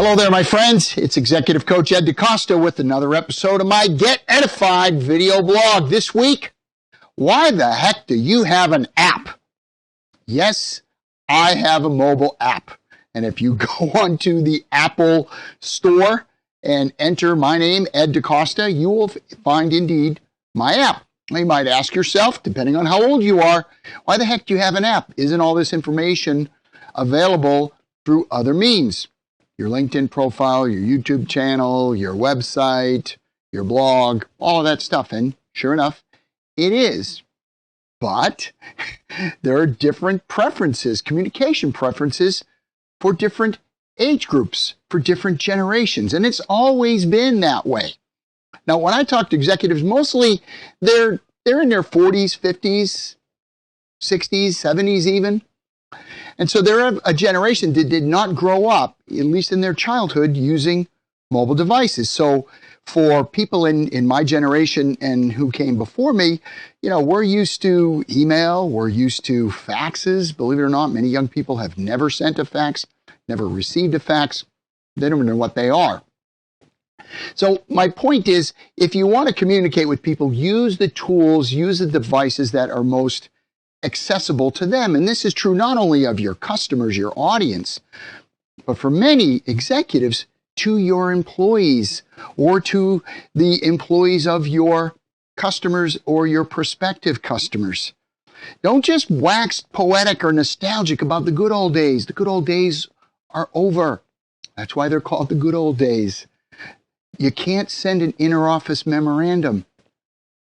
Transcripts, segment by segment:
Hello there, my friends. It's Executive Coach Ed DeCosta with another episode of my Get Edified video blog. This week, why the heck do you have an app? Yes, I have a mobile app. And if you go onto the Apple store and enter my name, Ed DeCosta, you will find indeed my app. You might ask yourself, depending on how old you are, why the heck do you have an app? Isn't all this information available through other means? Your LinkedIn profile, your YouTube channel, your website, your blog, all of that stuff. And sure enough, it is. But there are different preferences, communication preferences for different age groups, for different generations. And it's always been that way. Now, when I talk to executives, mostly they're in their 40s, 50s, 60s, 70s even. And so they're a generation that did not grow up, at least in their childhood, using mobile devices. So for people in my generation and who came before me, we're used to email, we're used to faxes. Believe it or not, many young people have never sent a fax, never received a fax. They don't know what they are. So my point is, if you want to communicate with people, use the tools, use the devices that are most accessible to them. And this is true not only of your customers, your audience, but for many executives, to your employees or to the employees of your customers or your prospective customers. Don't just wax poetic or nostalgic about the good old days. The good old days are over. That's why they're called the good old days. You can't send an interoffice memorandum.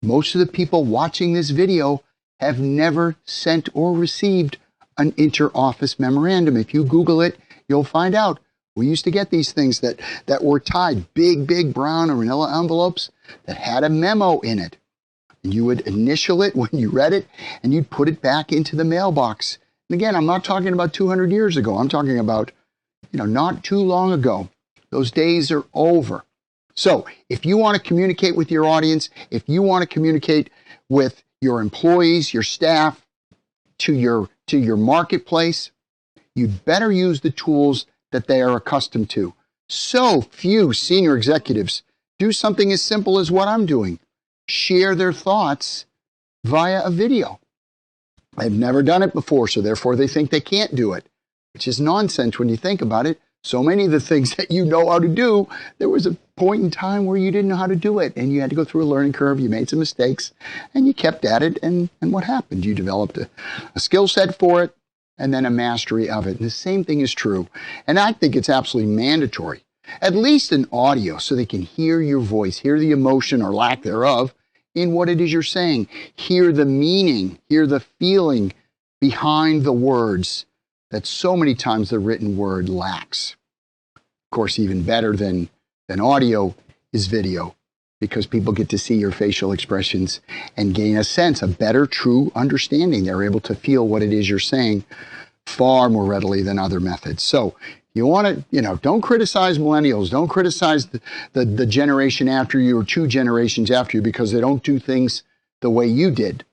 Most of the people watching this video have never sent or received an interoffice memorandum. If you Google it, you'll find out. We used to get these things that were tied, big brown or manila envelopes that had a memo in it. And you would initial it when you read it, and you'd put it back into the mailbox. And again, I'm not talking about 200 years ago. I'm talking about, not too long ago. Those days are over. So if you want to communicate with your audience, if you want to communicate with your employees, your staff, to your marketplace, you'd better use the tools that they are accustomed to. So few senior executives do something as simple as what I'm doing. Share their thoughts via a video. They've never done it before, so therefore they think they can't do it, which is nonsense when you think about it. So many of the things that you know how to do, there was a point in time where you didn't know how to do it, and you had to go through a learning curve. You made some mistakes, and you kept at it, and what happened? You developed a skill set for it, and then a mastery of it. And the same thing is true. And I think it's absolutely mandatory, at least in audio, so they can hear your voice, hear the emotion or lack thereof in what it is you're saying, hear the meaning, hear the feeling behind the words that so many times the written word lacks. Of course, even better than audio is video, because people get to see your facial expressions and gain a sense, a better, true understanding. They're able to feel what it is you're saying far more readily than other methods. So you want to, don't criticize millennials. Don't criticize the generation after you or two generations after you because they don't do things the way you did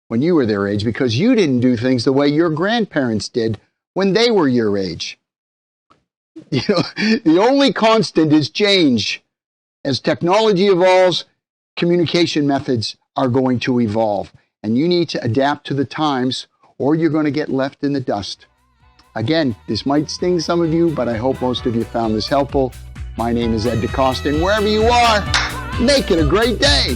when you were their age, because you didn't do things the way your grandparents did when they were your age. The only constant is change. As technology evolves, communication methods are going to evolve, and you need to adapt to the times or you're going to get left in the dust. Again, this might sting some of you, but I hope most of you found this helpful. My name is Ed DeCosta, and wherever you are, make it a great day.